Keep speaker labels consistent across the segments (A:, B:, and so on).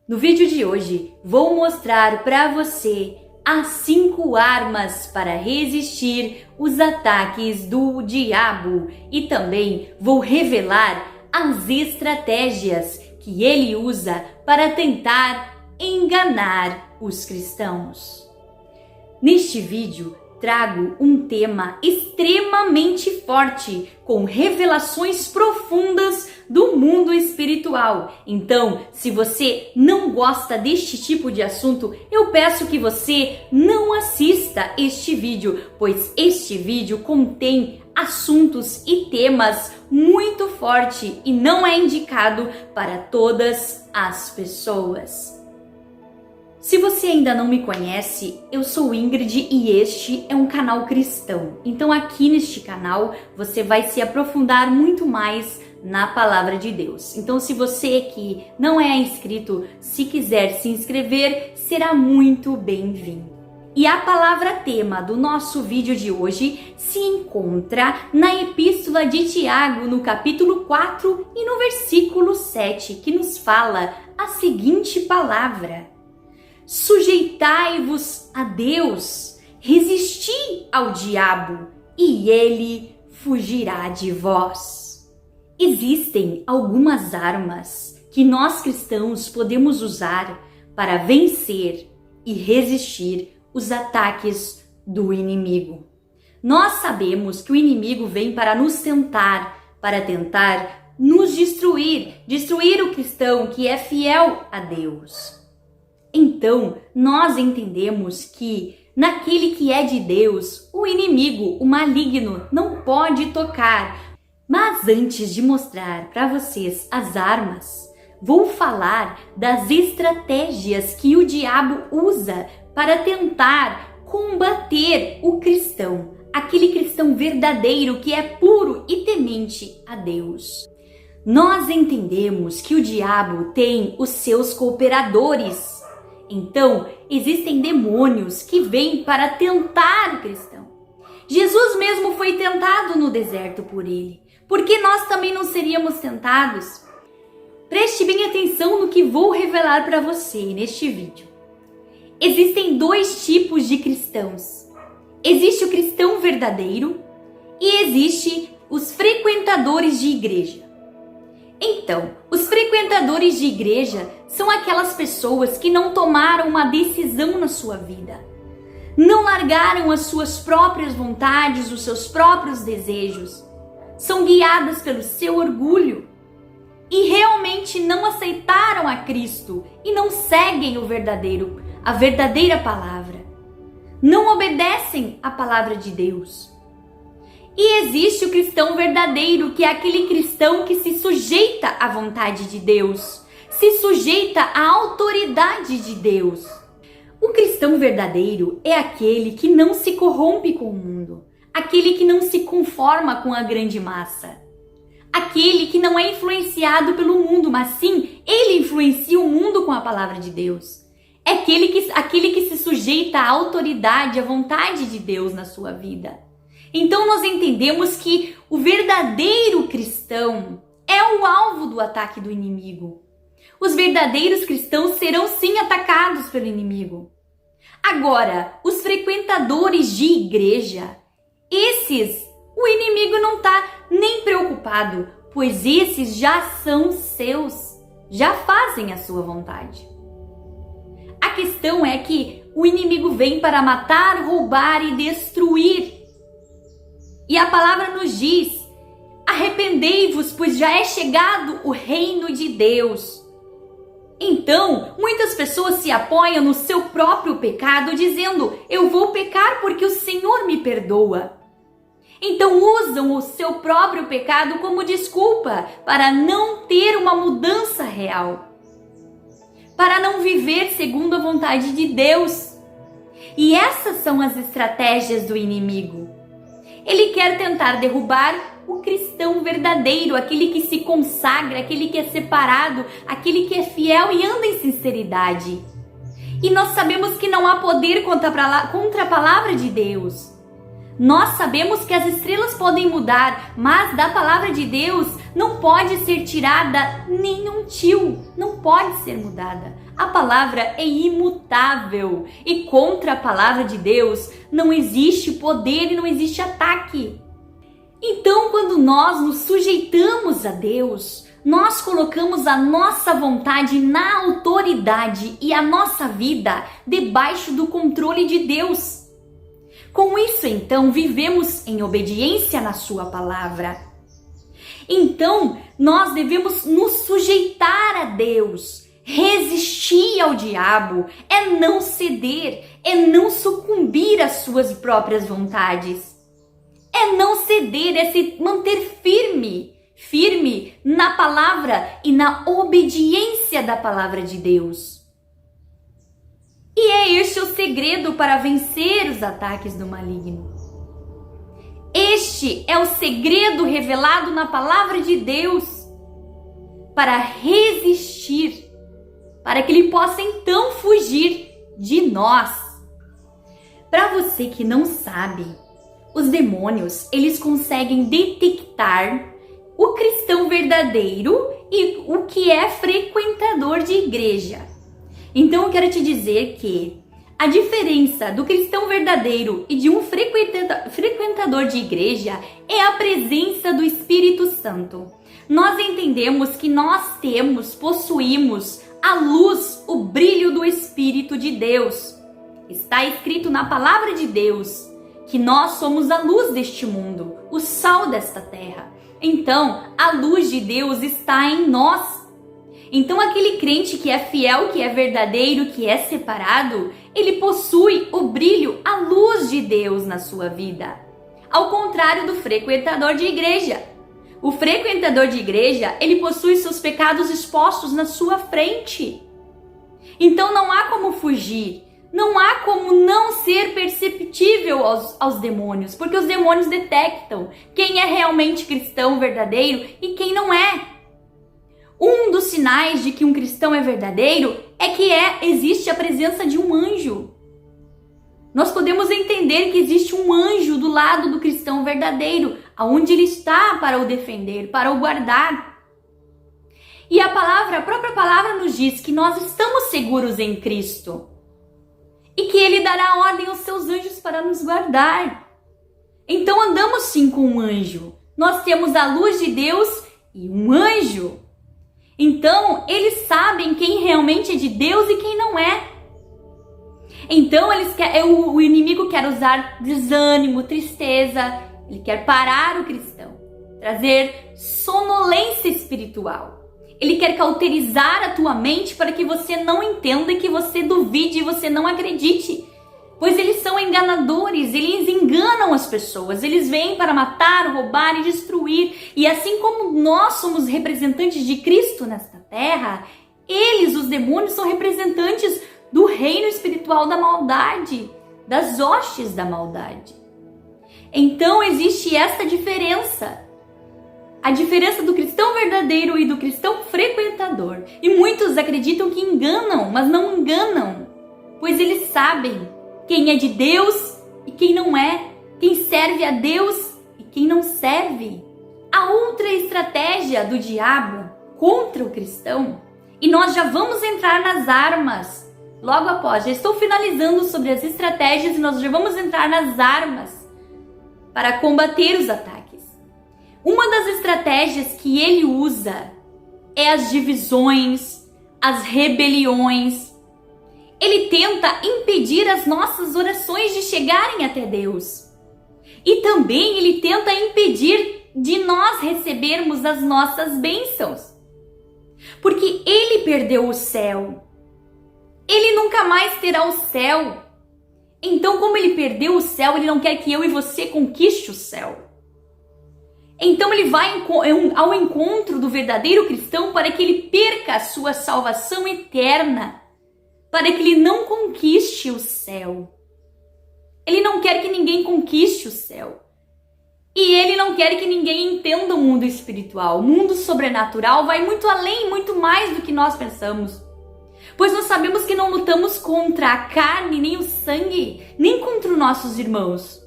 A: No vídeo de hoje, vou mostrar para você as 5 armas para resistir os ataques do diabo e também vou revelar as estratégias que ele usa para tentar enganar os cristãos. Neste vídeo, trago um tema extremamente forte, com revelações profundas do mundo espiritual. Então, se você não gosta deste tipo de assunto, eu peço que você não assista este vídeo, pois este vídeo contém assuntos e temas muito fortes e não é indicado para todas as pessoas. Se você ainda não me conhece, eu sou Ingrid e este é um canal cristão. Então aqui neste canal você vai se aprofundar muito mais na palavra de Deus. Então se você que não é inscrito, se quiser se inscrever, será muito bem-vindo. E a palavra tema do nosso vídeo de hoje se encontra na Epístola de Tiago, no capítulo 4 e no versículo 7, que nos fala a seguinte palavra: sujeitai-vos a Deus, resisti ao diabo e ele fugirá de vós. Existem algumas armas que nós cristãos podemos usar para vencer e resistir os ataques do inimigo. Nós sabemos que o inimigo vem para nos tentar, para tentar nos destruir o cristão que é fiel a Deus. Então, nós entendemos que naquele que é de Deus, o inimigo, o maligno, não pode tocar. Mas antes de mostrar para vocês as armas, vou falar das estratégias que o diabo usa para tentar combater o cristão, aquele cristão verdadeiro que é puro e temente a Deus. Nós entendemos que o diabo tem os seus cooperadores. Então, existem demônios que vêm para tentar o cristão. Jesus mesmo foi tentado no deserto por ele. Por que nós também não seríamos tentados? Preste bem atenção no que vou revelar para você neste vídeo. Existem 2 tipos de cristãos. Existe o cristão verdadeiro e existe os frequentadores de igreja. Então, os frequentadores de igreja são aquelas pessoas que não tomaram uma decisão na sua vida. Não largaram as suas próprias vontades, os seus próprios desejos. São guiadas pelo seu orgulho e realmente não aceitaram a Cristo e não seguem a verdadeira palavra. Não obedecem à palavra de Deus. E existe o cristão verdadeiro, que é aquele cristão que se sujeita à vontade de Deus, se sujeita à autoridade de Deus. O cristão verdadeiro é aquele que não se corrompe com o mundo, aquele que não se conforma com a grande massa, aquele que não é influenciado pelo mundo, mas sim, ele influencia o mundo com a palavra de Deus. É aquele que se sujeita à autoridade, à vontade de Deus na sua vida. Então nós entendemos que o verdadeiro cristão é o alvo do ataque do inimigo. Os verdadeiros cristãos serão sim atacados pelo inimigo. Agora, os frequentadores de igreja, esses, o inimigo não está nem preocupado, pois esses já são seus, já fazem a sua vontade. A questão é que o inimigo vem para matar, roubar e destruir. E a palavra nos diz: arrependei-vos, pois já é chegado o reino de Deus. Então, muitas pessoas se apoiam no seu próprio pecado, dizendo: eu vou pecar porque o Senhor me perdoa. Então usam o seu próprio pecado como desculpa para não ter uma mudança real, para não viver segundo a vontade de Deus. E essas são as estratégias do inimigo. Ele quer tentar derrubar o cristão verdadeiro, aquele que se consagra, aquele que é separado, aquele que é fiel e anda em sinceridade. E nós sabemos que não há poder contra a palavra de Deus. Nós sabemos que as estrelas podem mudar, mas da palavra de Deus não pode ser tirada nem um tio, não pode ser mudada. A palavra é imutável e contra a palavra de Deus não existe poder e não existe ataque. Então, quando nós nos sujeitamos a Deus, nós colocamos a nossa vontade na autoridade e a nossa vida debaixo do controle de Deus. Com isso, então, vivemos em obediência na sua palavra. Então, nós devemos nos sujeitar a Deus, resistir ao diabo, é não ceder, é não sucumbir às suas próprias vontades. É não ceder, é se manter firme na palavra e na obediência da palavra de Deus. E é este o segredo para vencer os ataques do maligno. Este é o segredo revelado na palavra de Deus para resistir, para que ele possa então fugir de nós. Para você que não sabe, os demônios, eles conseguem detectar o cristão verdadeiro e o que é frequentador de igreja. Então eu quero te dizer que a diferença do cristão verdadeiro e de um frequentador de igreja é a presença do Espírito Santo. Nós entendemos que nós possuímos a luz, o brilho do Espírito de Deus. Está escrito na palavra de Deus que nós somos a luz deste mundo, o sal desta terra. Então, a luz de Deus está em nós. Então, aquele crente que é fiel, que é verdadeiro, que é separado, ele possui o brilho, a luz de Deus na sua vida. Ao contrário do frequentador de igreja. O frequentador de igreja, ele possui seus pecados expostos na sua frente. Então, não há como fugir. Não há como não ser perceptível aos demônios, porque os demônios detectam quem é realmente cristão verdadeiro e quem não é. Um dos sinais de que um cristão é verdadeiro é que existe a presença de um anjo. Nós podemos entender que existe um anjo do lado do cristão verdadeiro, aonde ele está para o defender, para o guardar. E a própria palavra nos diz que nós estamos seguros em Cristo e que ele dará ordem aos seus anjos para nos guardar. Então andamos sim com um anjo. Nós temos a luz de Deus e um anjo. Então, eles sabem quem realmente é de Deus e quem não é. Então, o inimigo quer usar desânimo, tristeza, ele quer parar o cristão, trazer sonolência espiritual. Ele quer cauterizar a tua mente para que você não entenda e que você duvide e você não acredite. Pois eles são enganadores, eles enganam as pessoas, eles vêm para matar, roubar e destruir. E assim como nós somos representantes de Cristo nesta terra, eles, os demônios, são representantes do reino espiritual da maldade, das hostes da maldade. Então existe esta diferença. A diferença do cristão verdadeiro e do cristão frequentador. E muitos acreditam que enganam, mas não enganam, pois eles sabem quem é de Deus e quem não é, quem serve a Deus e quem não serve. A outra estratégia do diabo contra o cristão, e nós já vamos entrar nas armas logo após, já estou finalizando sobre as estratégias e nós já vamos entrar nas armas para combater os ataques. Uma das estratégias que ele usa é as divisões, as rebeliões. Ele tenta impedir as nossas orações de chegarem até Deus. E também ele tenta impedir de nós recebermos as nossas bênçãos. Porque ele perdeu o céu. Ele nunca mais terá o céu. Então, como ele perdeu o céu, ele não quer que eu e você conquiste o céu. Então ele vai ao encontro do verdadeiro cristão para que ele perca a sua salvação eterna, para que ele não conquiste o céu. Ele não quer que ninguém conquiste o céu. E ele não quer que ninguém entenda o mundo espiritual. O mundo sobrenatural vai muito além, muito mais do que nós pensamos. Pois nós sabemos que não lutamos contra a carne, nem o sangue, nem contra os nossos irmãos.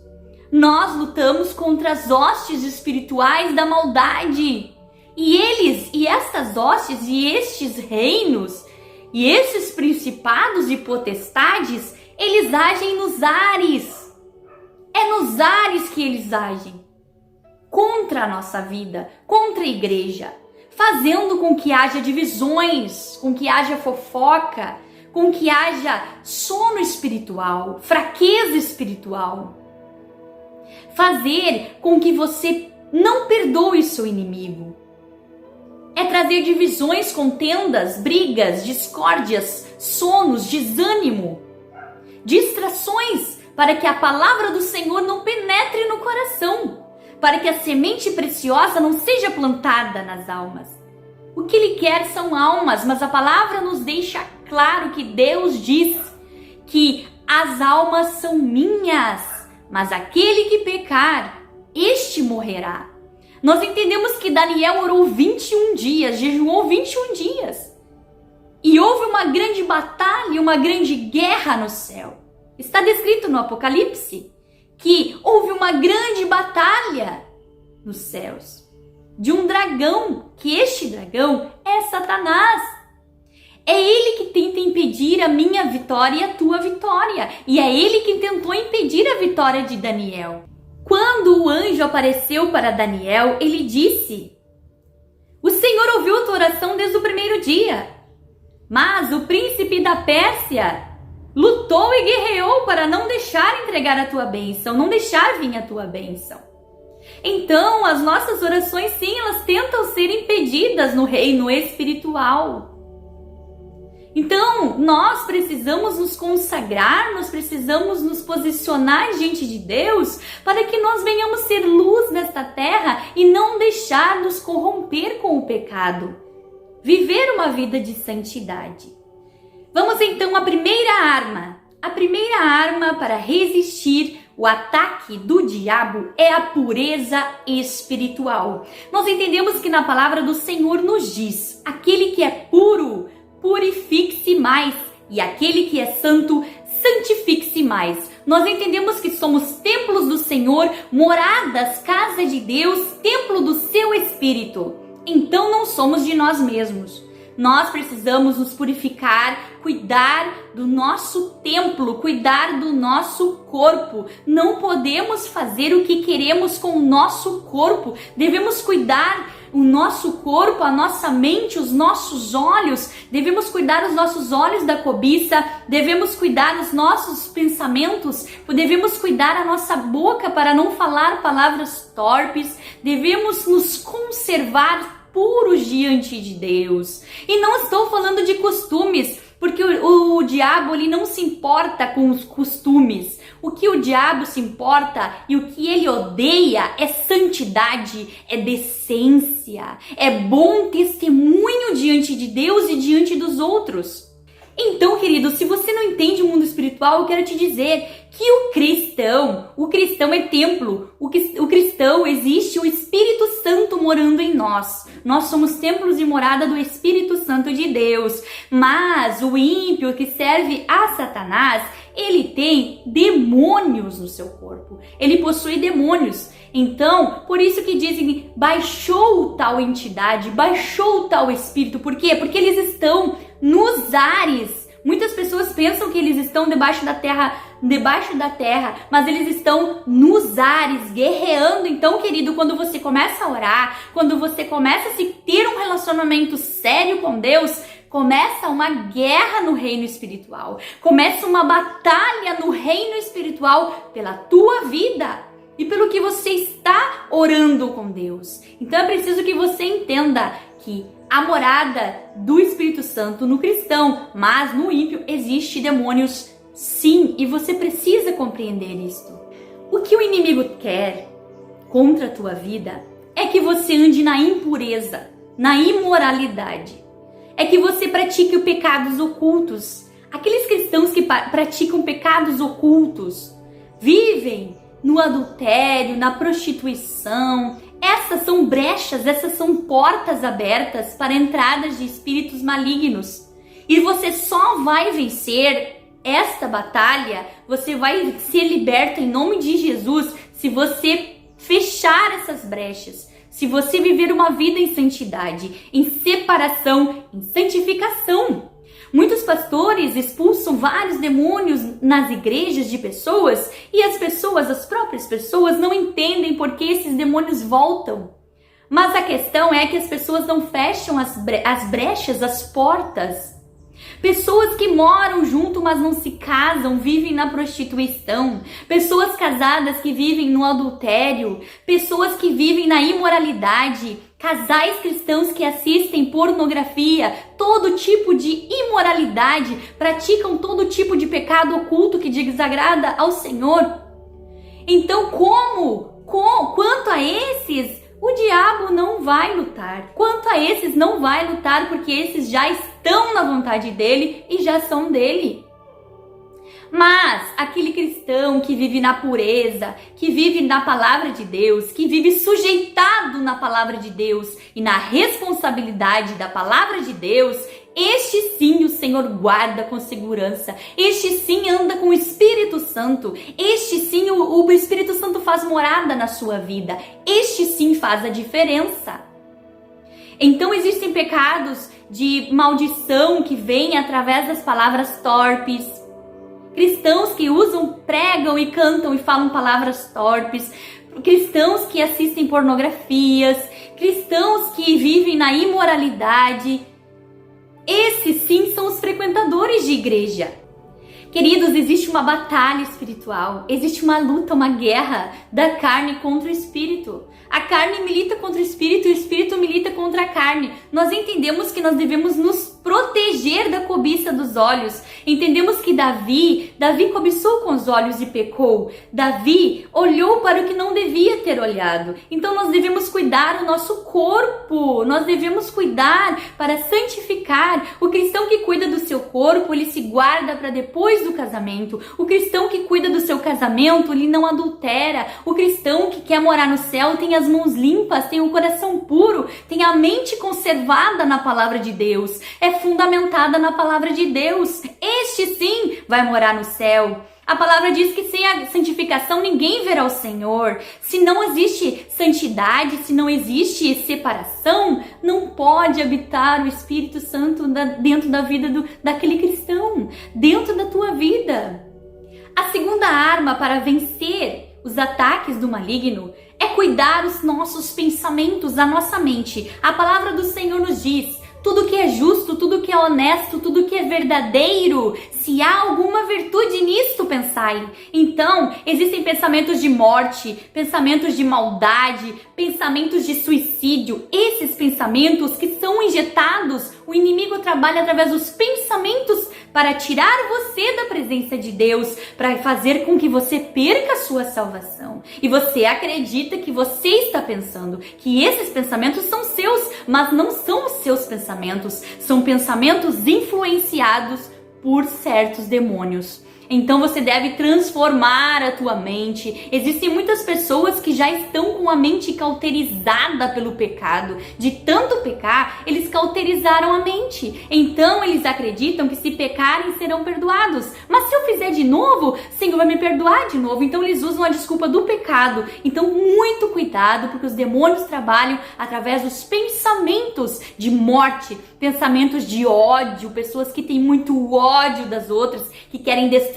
A: Nós lutamos contra as hostes espirituais da maldade. E estas hostes e estes reinos e esses principados e potestades, eles agem nos ares. É nos ares que eles agem. Contra a nossa vida, contra a igreja, fazendo com que haja divisões, com que haja fofoca, com que haja sono espiritual, fraqueza espiritual. Fazer com que você não perdoe seu inimigo. É trazer divisões, contendas, brigas, discórdias, sonos, desânimo, distrações, para que a palavra do Senhor não penetre no coração, para que a semente preciosa não seja plantada nas almas. O que Ele quer são almas, mas a palavra nos deixa claro que Deus diz que as almas são minhas, mas aquele que pecar, este morrerá. Nós entendemos que Daniel orou 21 dias, jejuou 21 dias. E houve uma grande batalha, uma grande guerra no céu. Está descrito no Apocalipse que houve uma grande batalha nos céus de um dragão, que este dragão é Satanás. É ele que tenta impedir a minha vitória e a tua vitória. E é ele que tentou impedir a vitória de Daniel. Quando o anjo apareceu para Daniel, ele disse: o Senhor ouviu a tua oração desde o primeiro dia, mas o príncipe da Pérsia lutou e guerreou para não deixar entregar a tua bênção, não deixar vir a tua bênção. Então, as nossas orações, sim, elas tentam ser impedidas no reino espiritual. Então, nós precisamos nos consagrar, nós precisamos nos posicionar diante de Deus para que nós venhamos ser luz nesta terra e não deixar nos corromper com o pecado. Viver uma vida de santidade. Vamos então à primeira arma. A primeira arma para resistir o ataque do diabo é a pureza espiritual. Nós entendemos que na palavra do Senhor nos diz: aquele que é puro, purifique-se mais, e aquele que é santo, santifique-se mais. Nós entendemos que somos templos do Senhor, moradas, casa de Deus, templo do seu Espírito. Então não somos de nós mesmos. Nós precisamos nos purificar, cuidar do nosso templo, cuidar do nosso corpo. Não podemos fazer o que queremos com o nosso corpo. Devemos cuidar o nosso corpo, a nossa mente, os nossos olhos. Devemos cuidar os nossos olhos da cobiça. Devemos cuidar os nossos pensamentos. Devemos cuidar a nossa boca para não falar palavras torpes. Devemos nos conservar puros diante de Deus. E não estou falando de costumes, porque o diabo ele não se importa com os costumes. O que o diabo se importa e o que ele odeia é santidade, é decência, é bom testemunho diante de Deus e diante dos outros. Então, querido, se você não entende o mundo espiritual, eu quero te dizer que o cristão é templo, o cristão existe o Espírito Santo morando em nós. Nós somos templos e morada do Espírito Santo de Deus. Mas o ímpio que serve a Satanás, ele tem demônios no seu corpo. Ele possui demônios. Então, por isso que dizem, baixou tal entidade, baixou tal espírito. Por quê? Porque eles estão nos ares. Muitas pessoas pensam que eles estão debaixo da terra, mas eles estão nos ares, guerreando. Então, querido, quando você começa a orar, quando você começa a se ter um relacionamento sério com Deus, começa uma guerra no reino espiritual. Começa uma batalha no reino espiritual pela tua vida e pelo que você está orando com Deus. Então, é preciso que você entenda que a morada do Espírito Santo no cristão, mas no ímpio existe demônios, sim, e você precisa compreender isto. O que o inimigo quer contra a tua vida é que você ande na impureza, na imoralidade. É que você pratique pecados ocultos. Aqueles cristãos que praticam pecados ocultos vivem no adultério, na prostituição. Essas são brechas, essas são portas abertas para entradas de espíritos malignos. E você só vai vencer esta batalha, você vai ser liberto em nome de Jesus se você fechar essas brechas, se você viver uma vida em santidade, em separação, em santificação. Muitos pastores expulsam vários demônios nas igrejas de pessoas e as próprias pessoas, não entendem por que esses demônios voltam. Mas a questão é que as pessoas não fecham as brechas, as portas. Pessoas que moram junto, mas não se casam, vivem na prostituição. Pessoas casadas que vivem no adultério. Pessoas que vivem na imoralidade. Casais cristãos que assistem pornografia, todo tipo de imoralidade, praticam todo tipo de pecado oculto que desagrada ao Senhor. Então, quanto a esses, o diabo não vai lutar. Quanto a esses, não vai lutar, porque esses já estão na vontade dele e já são dele. Mas aquele cristão que vive na pureza, que vive na palavra de Deus, que vive sujeitado na palavra de Deus e na responsabilidade da palavra de Deus, este sim o Senhor guarda com segurança, este sim anda com o Espírito Santo, este sim o Espírito Santo faz morada na sua vida, este sim faz a diferença. Então existem pecados de maldição que vêm através das palavras torpes, cristãos que pregam e cantam e falam palavras torpes, cristãos que assistem pornografias, cristãos que vivem na imoralidade. Esses sim são os frequentadores de igreja. Queridos, existe uma batalha espiritual, existe uma luta, uma guerra da carne contra o espírito. A carne milita contra o espírito milita contra a carne. Nós entendemos que nós devemos nos proteger da cobiça dos olhos. Entendemos que Davi cobiçou com os olhos e pecou. Davi olhou para o que não devia ter olhado. Então nós devemos cuidar do nosso corpo. Nós devemos cuidar para santificar. O cristão que cuida do seu corpo, ele se guarda para depois do casamento. O cristão que cuida do seu casamento, ele não adultera. O cristão que quer morar no céu tem as mãos limpas, tem o coração puro, tem a mente conservada na palavra de Deus, é fundamentada na palavra de Deus. Este sim vai morar no céu. A palavra diz que sem a santificação ninguém verá o Senhor. Se não existe santidade, se não existe separação, não pode habitar o Espírito Santo dentro da vida daquele cristão, dentro da tua vida. A segunda arma para vencer os ataques do maligno é cuidar os nossos pensamentos, a nossa mente. A palavra do Senhor nos diz: tudo que é justo, tudo que é honesto, tudo que é verdadeiro, se há alguma virtude nisto, pensai. Então, existem pensamentos de morte, pensamentos de maldade, pensamentos de suicídio. Esses pensamentos que são injetados, o inimigo trabalha através dos pensamentos para tirar você da presença de Deus, para fazer com que você perca a sua salvação. E você acredita que você está pensando que esses pensamentos são seus, mas não são os seus pensamentos, são pensamentos influenciados por certos demônios. Então você deve transformar a tua mente. Existem muitas pessoas que já estão com a mente cauterizada pelo pecado. De tanto pecar, eles cauterizaram a mente. Então eles acreditam que se pecarem serão perdoados. Mas se eu fizer de novo, o Senhor vai me perdoar de novo. Então eles usam a desculpa do pecado. Então muito cuidado, porque os demônios trabalham através dos pensamentos de morte, pensamentos de ódio, pessoas que têm muito ódio das outras, que querem destruir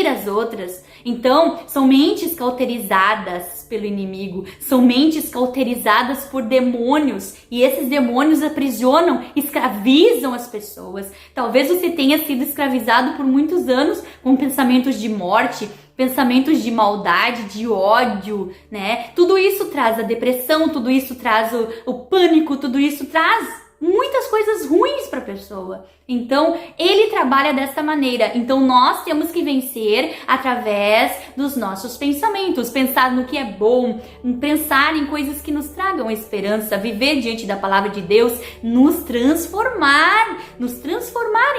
A: as outras. Então, são mentes cauterizadas pelo inimigo, são mentes cauterizadas por demônios, e esses demônios aprisionam, escravizam as pessoas. Talvez você tenha sido escravizado por muitos anos com pensamentos de morte, pensamentos de maldade, de ódio, né? Tudo isso traz a depressão, tudo isso traz o pânico, tudo isso traz muitas coisas ruins para a pessoa. Então, ele trabalha dessa maneira. Então, nós temos que vencer através dos nossos pensamentos. Pensar no que é bom, pensar em coisas que nos tragam esperança, viver diante da palavra de Deus, nos transformar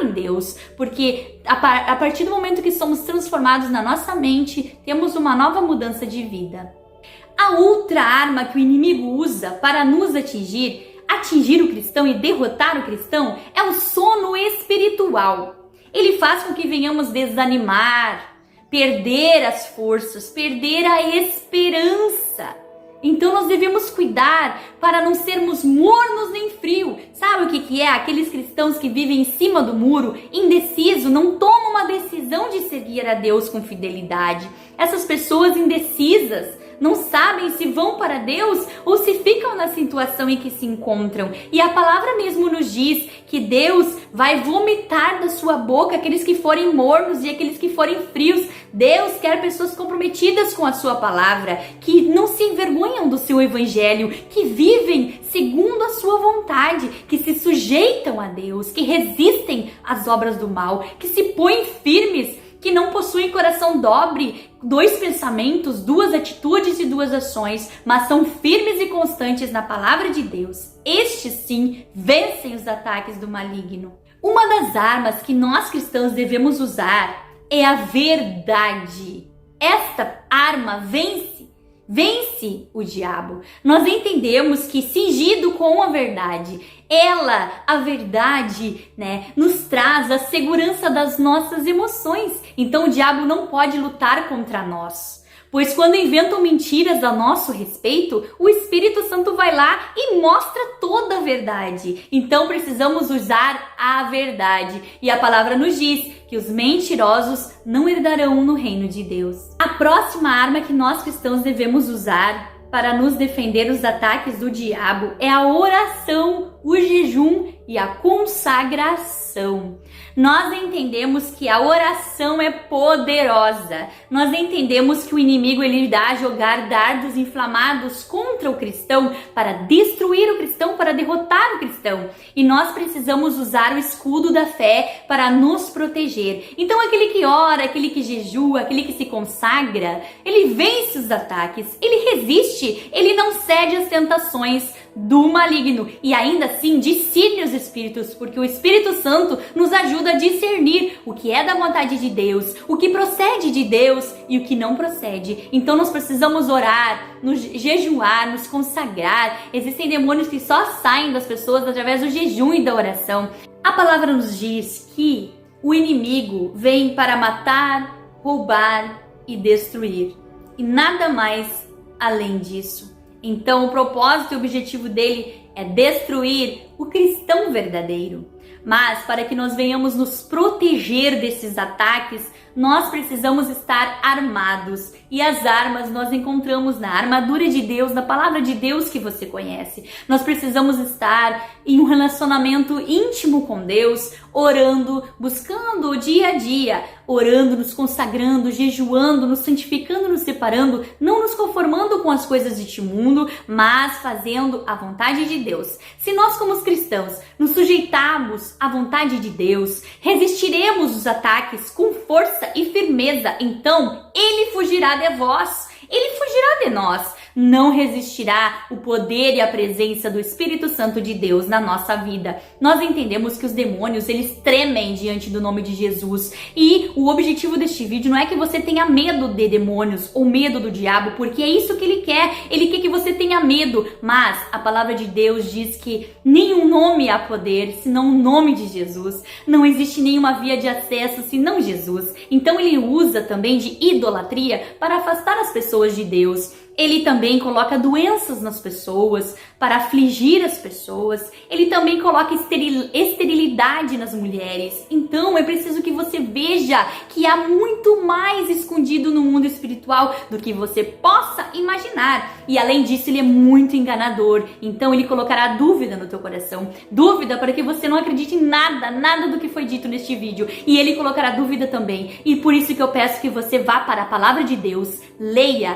A: em Deus. Porque a partir do momento que somos transformados na nossa mente, temos uma nova mudança de vida. A outra arma que o inimigo usa para nos atingir o cristão e derrotar o cristão é o sono espiritual. Ele faz com que venhamos desanimar, perder as forças, perder a esperança. Então nós devemos cuidar para não sermos mornos nem frio. Sabe o que é? Aqueles cristãos que vivem em cima do muro, indeciso, não tomam uma decisão de seguir a Deus com fidelidade. Essas pessoas indecisas não sabem se vão para Deus ou se ficam na situação em que se encontram. E a palavra mesmo nos diz que Deus vai vomitar da sua boca aqueles que forem mornos e aqueles que forem frios. Deus quer pessoas comprometidas com a sua palavra, que não se envergonham do seu evangelho, que vivem segundo a sua vontade, que se sujeitam a Deus, que resistem às obras do mal, que se põem firmes, que não possuem coração dobre, 2 pensamentos, 2 atitudes e 2 ações, mas são firmes e constantes na palavra de Deus. Estes sim vencem os ataques do maligno. Uma das armas que nós cristãos devemos usar é a verdade. Esta arma vence o diabo. Nós entendemos que cingido com a verdade, a verdade, nos traz a segurança das nossas emoções. Então o diabo não pode lutar contra nós. Pois quando inventam mentiras a nosso respeito, o Espírito Santo vai lá e mostra toda a verdade. Então precisamos usar a verdade. E a palavra nos diz que os mentirosos não herdarão no reino de Deus. A próxima arma que nós cristãos devemos usar para nos defender dos ataques do diabo é a oração, o jejum e a consagração. Nós entendemos que a oração é poderosa. Nós entendemos que o inimigo ele irá jogar dardos inflamados contra o cristão para destruir o cristão, para derrotar o cristão. E nós precisamos usar o escudo da fé para nos proteger. Então aquele que ora, aquele que jejua, aquele que se consagra, ele vence os ataques, ele resiste, ele não cede às tentações do maligno e ainda assim discerne os espíritos, porque o Espírito Santo nos ajuda a discernir o que é da vontade de Deus, o que procede de Deus e o que não procede. Então nós precisamos orar, nos jejuar, nos consagrar. Existem demônios que só saem das pessoas através do jejum e da oração. A palavra nos diz que o inimigo vem para matar, roubar e destruir, e nada mais além disso. Então o propósito e o objetivo dele é destruir o cristão verdadeiro. Mas para que nós venhamos nos proteger desses ataques, nós precisamos estar armados. E as armas nós encontramos na armadura de Deus, na palavra de Deus que você conhece. Nós precisamos estar em um relacionamento íntimo com Deus, orando, buscando o dia a dia, orando, nos consagrando, jejuando, nos santificando, nos separando, não nos conformando com as coisas deste mundo, mas fazendo a vontade de Deus. Se nós como cristãos nos sujeitarmos à vontade de Deus, resistiremos os ataques com força e firmeza, então ele fugirá de vós, ele fugirá de nós. Não resistirá o poder e a presença do Espírito Santo de Deus na nossa vida. Nós entendemos que os demônios, eles tremem diante do nome de Jesus. E o objetivo deste vídeo não é que você tenha medo de demônios ou medo do diabo, porque é isso que ele quer. Ele quer que você tenha medo. Mas a palavra de Deus diz que nenhum nome há poder senão o nome de Jesus. Não existe nenhuma via de acesso senão Jesus. Então ele usa também de idolatria para afastar as pessoas de Deus. Ele também coloca doenças nas pessoas para afligir as pessoas. Ele também coloca esterilidade nas mulheres. Então é preciso que você veja que há muito mais escondido no mundo espiritual do que você possa imaginar. E além disso, ele é muito enganador. Então ele colocará dúvida no teu coração. Dúvida para que você não acredite em nada do que foi dito neste vídeo. E ele colocará dúvida também. E por isso que eu peço que você vá para a palavra de Deus, leia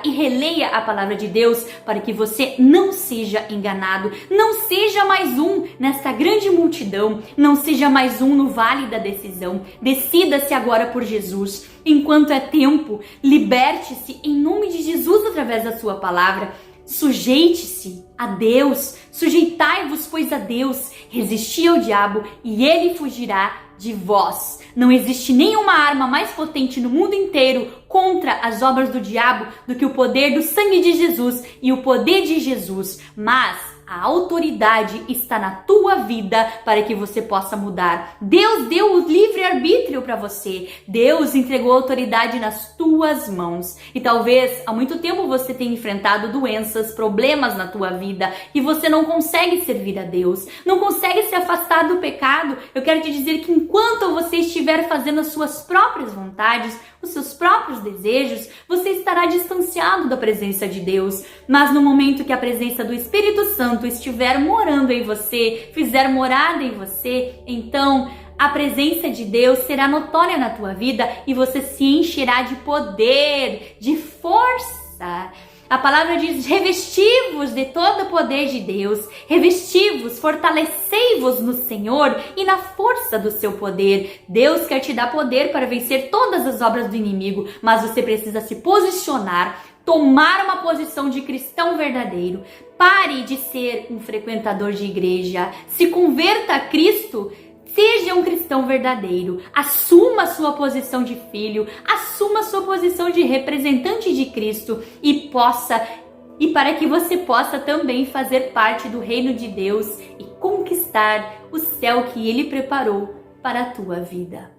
A: e releia a palavra de Deus para que você não seja enganado, não seja mais um nesta grande multidão, não seja mais um no vale da decisão. Decida-se agora por Jesus. Enquanto é tempo, liberte-se em nome de Jesus através da sua palavra. Sujeite-se a Deus, sujeitai-vos, pois, a Deus, resisti ao diabo e ele fugirá de vós. Não existe nenhuma arma mais potente no mundo inteiro contra as obras do diabo do que o poder do sangue de Jesus e o poder de Jesus. Mas a autoridade está na tua vida para que você possa mudar. Deus deu o livre-arbítrio para você. Deus entregou autoridade nas tuas mãos. E talvez há muito tempo você tenha enfrentado doenças, problemas na tua vida e você não consegue servir a Deus, não consegue se afastar do pecado. Eu quero te dizer que enquanto você estiver fazendo as suas próprias vontades, os seus próprios desejos, você estará distanciado da presença de Deus. Mas no momento que a presença do Espírito Santo estiver morando em você, fizer morada em você, então a presença de Deus será notória na tua vida e você se encherá de poder, de força. A palavra diz: revesti-vos de todo o poder de Deus, revesti-vos, fortalecei-vos no Senhor e na força do seu poder. Deus quer te dar poder para vencer todas as obras do inimigo, mas você precisa se posicionar, tomar uma posição de cristão verdadeiro. Pare de ser um frequentador de igreja, se converta a Cristo. Seja um cristão verdadeiro, assuma a sua posição de filho, assuma a sua posição de representante de Cristo e para que você possa também fazer parte do reino de Deus e conquistar o céu que Ele preparou para a tua vida.